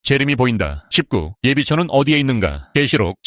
재림이 보인다. 19. 예비처는 어디에 있는가? 계시록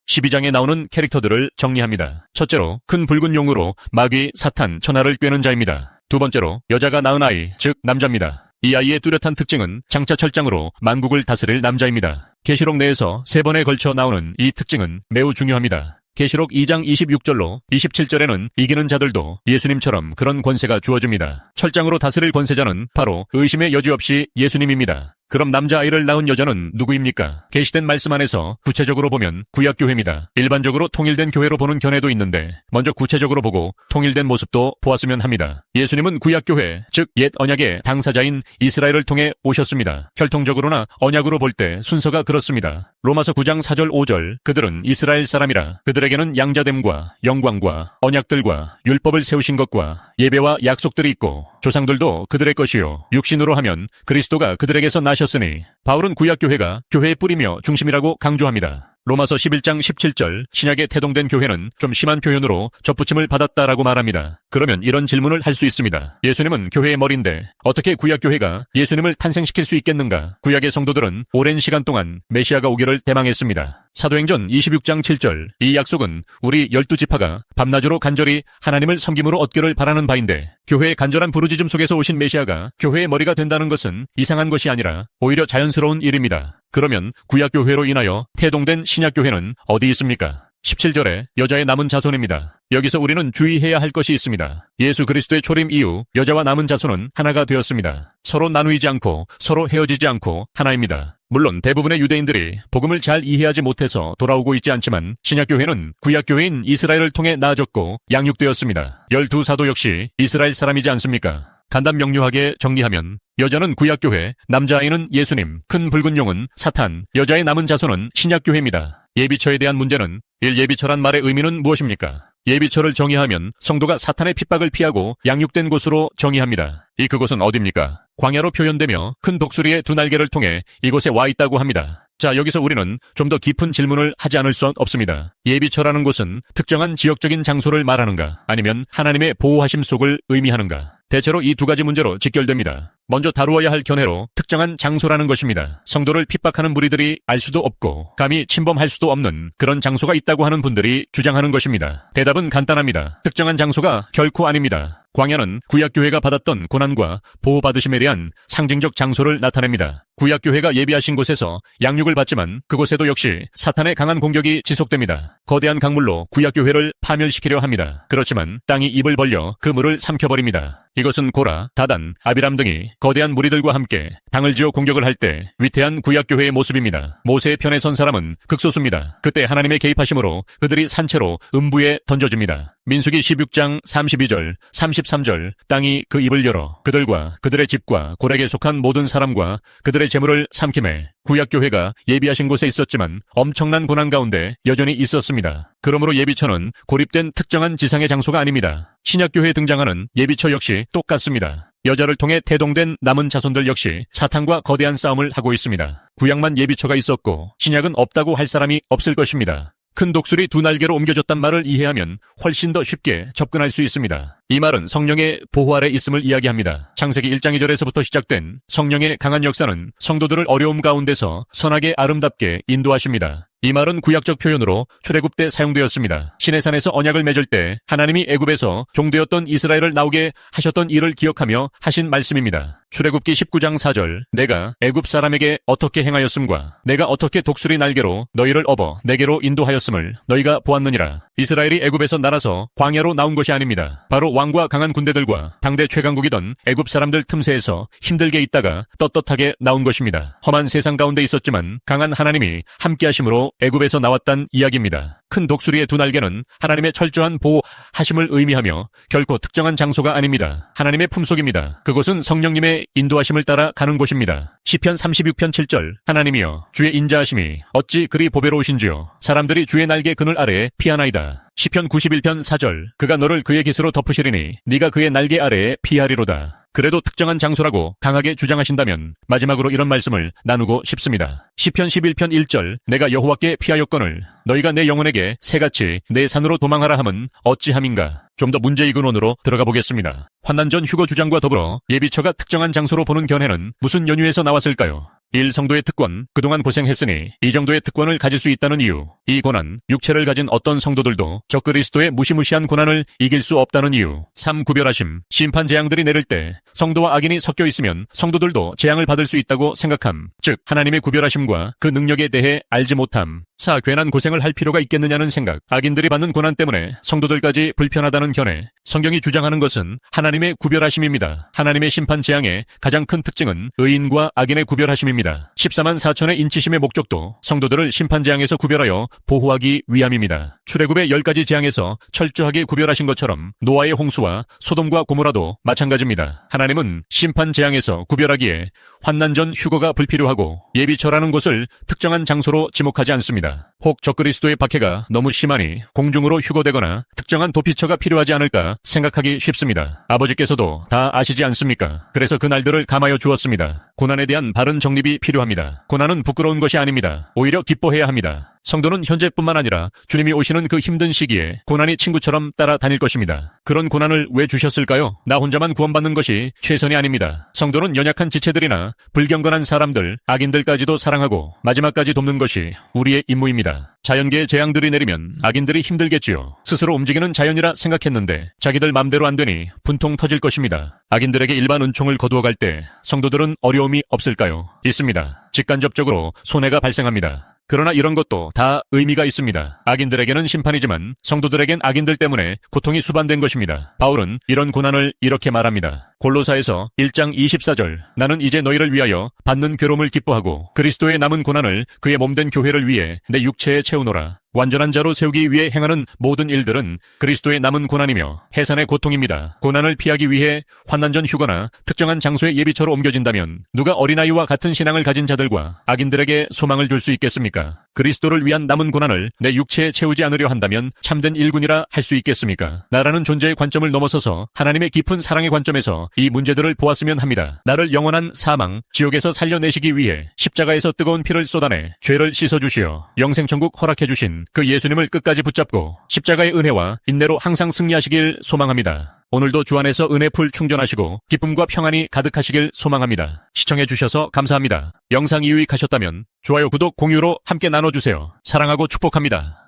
12장에 나오는 캐릭터들을 정리합니다. 첫째로 큰 붉은 용으로 마귀, 사탄, 천하를 꿰는 자입니다. 두 번째로 여자가 낳은 아이, 즉 남자입니다. 이 아이의 뚜렷한 특징은 장차 철장으로 만국을 다스릴 남자입니다. 계시록 내에서 3번에 걸쳐 나오는 이 특징은 매우 중요합니다. 계시록 2장 26절로 27절에는 이기는 자들도 예수님처럼 그런 권세가 주어집니다. 철장으로 다스릴 권세자는 바로 의심의 여지 없이 예수님입니다. 그럼 남자아이를 낳은 여자는 누구입니까? 계시된 말씀 안에서 구체적으로 보면 구약교회입니다. 일반적으로 통일된 교회로 보는 견해도 있는데 먼저 구체적으로 보고 통일된 모습도 보았으면 합니다. 예수님은 구약교회, 즉 옛 언약의 당사자인 이스라엘을 통해 오셨습니다. 혈통적으로나 언약으로 볼 때 순서가 그렇습니다. 로마서 9장 4절 5절 그들은 이스라엘 사람이라 그들에게는 양자됨과 영광과 언약들과 율법을 세우신 것과 예배와 약속들이 있고 조상들도 그들의 것이요 육신으로 하면 그리스도가 그들에게서 나셨으니 바울은 구약교회가 교회의 뿌리며 중심이라고 강조합니다. 로마서 11장 17절 신약에 태동된 교회는 좀 심한 표현으로 접붙임을 받았다라고 말합니다. 그러면 이런 질문을 할 수 있습니다. 예수님은 교회의 머리인데 어떻게 구약교회가 예수님을 탄생시킬 수 있겠는가? 구약의 성도들은 오랜 시간 동안 메시아가 오기를 대망했습니다. 사도행전 26장 7절 이 약속은 우리 12지파가 밤낮으로 간절히 하나님을 섬김으로 얻기를 바라는 바인데 교회의 간절한 부르짖음 속에서 오신 메시아가 교회의 머리가 된다는 것은 이상한 것이 아니라 오히려 자연스러운 일입니다. 그러면 구약교회로 인하여 태동된 신약교회는 어디 있습니까? 17절에 여자의 남은 자손입니다. 여기서 우리는 주의해야 할 것이 있습니다. 예수 그리스도의 초림 이후 여자와 남은 자손은 하나가 되었습니다. 서로 나누이지 않고 서로 헤어지지 않고 하나입니다. 물론 대부분의 유대인들이 복음을 잘 이해하지 못해서 돌아오고 있지 않지만 신약교회는 구약교회인 이스라엘을 통해 나아졌고 양육되었습니다. 12사도 역시 이스라엘 사람이지 않습니까? 간단 명료하게 정리하면 여자는 구약교회, 남자아이는 예수님, 큰 붉은 용은 사탄, 여자의 남은 자손은 신약교회입니다. 예비처에 대한 문제는 예비처란 말의 의미는 무엇입니까? 예비처를 정의하면 성도가 사탄의 핍박을 피하고 양육된 곳으로 정의합니다. 그곳은 어디입니까? 광야로 표현되며 큰 독수리의 두 날개를 통해 이곳에 와 있다고 합니다. 자, 여기서 우리는 좀 더 깊은 질문을 하지 않을 수 없습니다. 예비처라는 곳은 특정한 지역적인 장소를 말하는가? 아니면 하나님의 보호하심 속을 의미하는가? 대체로 이 두 가지 문제로 직결됩니다. 먼저 다루어야 할 견해로 특정한 장소라는 것입니다. 성도를 핍박하는 무리들이 알 수도 없고 감히 침범할 수도 없는 그런 장소가 있다고 하는 분들이 주장하는 것입니다. 대답은 간단합니다. 특정한 장소가 결코 아닙니다. 광야는 구약교회가 받았던 고난과 보호받으심에 대한 상징적 장소를 나타냅니다. 구약교회가 예비하신 곳에서 양육을 받지만 그곳에도 역시 사탄의 강한 공격이 지속됩니다. 거대한 강물로 구약교회를 파멸시키려 합니다. 그렇지만 땅이 입을 벌려 그 물을 삼켜버립니다. 이것은 고라, 다단, 아비람 등이 거대한 무리들과 함께 당을 지어 공격을 할 때 위태한 구약교회의 모습입니다. 모세의 편에 선 사람은 극소수입니다. 그때 하나님의 개입하심으로 그들이 산채로 음부에 던져집니다. 민수기 16장 32절, 33절 땅이 그 입을 열어 그들과 그들의 집과 골에게 속한 모든 사람과 그들의 재물을 삼키매 구약교회가 예비하신 곳에 있었지만 엄청난 고난 가운데 여전히 있었습니다. 그러므로 예비처는 고립된 특정한 지상의 장소가 아닙니다. 신약교회에 등장하는 예비처 역시 똑같습니다. 여자를 통해 태동된 남은 자손들 역시 사탄과 거대한 싸움을 하고 있습니다. 구약만 예비처가 있었고 신약은 없다고 할 사람이 없을 것입니다. 큰 독수리 두 날개로 옮겨졌단 말을 이해하면 훨씬 더 쉽게 접근할 수 있습니다. 이 말은 성령의 보호 아래 있음을 이야기합니다. 창세기 1장 2절에서부터 시작된 성령의 강한 역사는 성도들을 어려움 가운데서 선하게 아름답게 인도하십니다. 이 말은 구약적 표현으로 출애굽 때 사용되었습니다. 시내산에서 언약을 맺을 때 하나님이 애굽에서 종되었던 이스라엘을 나오게 하셨던 일을 기억하며 하신 말씀입니다. 출애굽기 19장 4절 내가 애굽 사람에게 어떻게 행하였음과 내가 어떻게 독수리 날개로 너희를 업어 내게로 인도하였음을 너희가 보았느니라. 이스라엘이 애굽에서 날아서 광야로 나온 것이 아닙니다. 바로 왕과 강한 군대들과 당대 최강국이던 애굽 사람들 틈새에서 힘들게 있다가 떳떳하게 나온 것입니다. 험한 세상 가운데 있었지만 강한 하나님이 함께하심으로 애굽에서 나왔단 이야기입니다. 큰 독수리의 두 날개는 하나님의 철저한 보호하심을 의미하며 결코 특정한 장소가 아닙니다. 하나님의 품속입니다. 그곳은 성령님의 인도하심을 따라 가는 곳입니다. 시편 36편 7절 하나님이여 주의 인자하심이 어찌 그리 보배로우신지요 사람들이 주의 날개 그늘 아래에 피하나이다. 시편 91편 4절 그가 너를 그의 깃으로 덮으시리니 네가 그의 날개 아래에 피하리로다. 그래도 특정한 장소라고 강하게 주장하신다면 마지막으로 이런 말씀을 나누고 싶습니다. 시편 11편 1절 내가 여호와께 피하였거늘 너희가 내 영혼에게 새같이 내 산으로 도망하라 함은 어찌함인가. 좀 더 문제이근원으로 들어가 보겠습니다. 환난 전 휴거 주장과 더불어 예비처가 특정한 장소로 보는 견해는 무슨 연유에서 나왔을까요? 1. 성도의 특권. 그동안 고생했으니 이 정도의 특권을 가질 수 있다는 이유. 이 고난. 육체를 가진 어떤 성도들도 적그리스도의 무시무시한 고난을 이길 수 없다는 이유. 3. 구별하심. 심판 재앙들이 내릴 때 성도와 악인이 섞여 있으면 성도들도 재앙을 받을 수 있다고 생각함. 즉 하나님의 구별하심과 그 능력에 대해 알지 못함. 4. 괜한 고생을 할 필요가 있겠느냐는 생각. 악인들이 받는 고난 때문에 성도들까지 불편하다는 견해. 성경이 주장하는 것은 하나님의 구별하심입니다. 하나님의 심판 재앙의 가장 큰 특징은 의인과 악인의 구별하심입니다. 14만 4천의 인치심의 목적도 성도들을 심판 재앙에서 구별하여 보호하기 위함입니다. 출애굽의 10가지 재앙에서 철저하게 구별하신 것처럼 노아의 홍수와 소돔과 고모라도 마찬가지입니다. 하나님은 심판 재앙에서 구별하기에 환난 전 휴거가 불필요하고 예비처라는 곳을 특정한 장소로 지목하지 않습니다. 혹 적그리스도의 박해가 너무 심하니 공중으로 휴거되거나 특정한 도피처가 필요하지 않을까 생각하기 쉽습니다. 아버지께서도 다 아시지 않습니까? 그래서 그 날들을 감하여 주었습니다. 고난에 대한 바른 정립이 필요합니다. 고난은 부끄러운 것이 아닙니다. 오히려 기뻐해야 합니다. 성도는 현재뿐만 아니라 주님이 오시는 그 힘든 시기에 고난이 친구처럼 따라다닐 것입니다. 그런 고난을 왜 주셨을까요? 나 혼자만 구원받는 것이 최선이 아닙니다. 성도는 연약한 지체들이나 불경건한 사람들, 악인들까지도 사랑하고 마지막까지 돕는 것이 우리의 임무입니다. 자연계의 재앙들이 내리면 악인들이 힘들겠지요. 스스로 움직이는 자연이라 생각했는데 자기들 맘대로 안 되니 분통 터질 것입니다. 악인들에게 일반 은총을 거두어 갈 때 성도들은 어려움이 없을까요? 있습니다. 직간접적으로 손해가 발생합니다. 그러나 이런 것도 다 의미가 있습니다. 악인들에게는 심판이지만 성도들에겐 악인들 때문에 고통이 수반된 것입니다. 바울은 이런 고난을 이렇게 말합니다. 골로사에서 1장 24절. 나는 이제 너희를 위하여 받는 괴로움을 기뻐하고 그리스도의 남은 고난을 그의 몸된 교회를 위해 내 육체에 채우노라. 완전한 자로 세우기 위해 행하는 모든 일들은 그리스도의 남은 고난이며 해산의 고통입니다. 고난을 피하기 위해 환난 전 휴거나 특정한 장소의 예비처로 옮겨진다면 누가 어린아이와 같은 신앙을 가진 자들과 악인들에게 소망을 줄 수 있겠습니까? 그리스도를 위한 남은 고난을 내 육체에 채우지 않으려 한다면 참된 일군이라 할 수 있겠습니까? 나라는 존재의 관점을 넘어서서 하나님의 깊은 사랑의 관점에서 이 문제들을 보았으면 합니다. 나를 영원한 사망, 지옥에서 살려내시기 위해 십자가에서 뜨거운 피를 쏟아내 죄를 씻어주시어 영생천국 허락해주신 그 예수님을 끝까지 붙잡고 십자가의 은혜와 인내로 항상 승리하시길 소망합니다. 오늘도 주 안에서 은혜 풀 충전하시고 기쁨과 평안이 가득하시길 소망합니다. 시청해주셔서 감사합니다. 영상이 유익하셨다면 좋아요, 구독, 공유로 함께 나눠주세요. 사랑하고 축복합니다.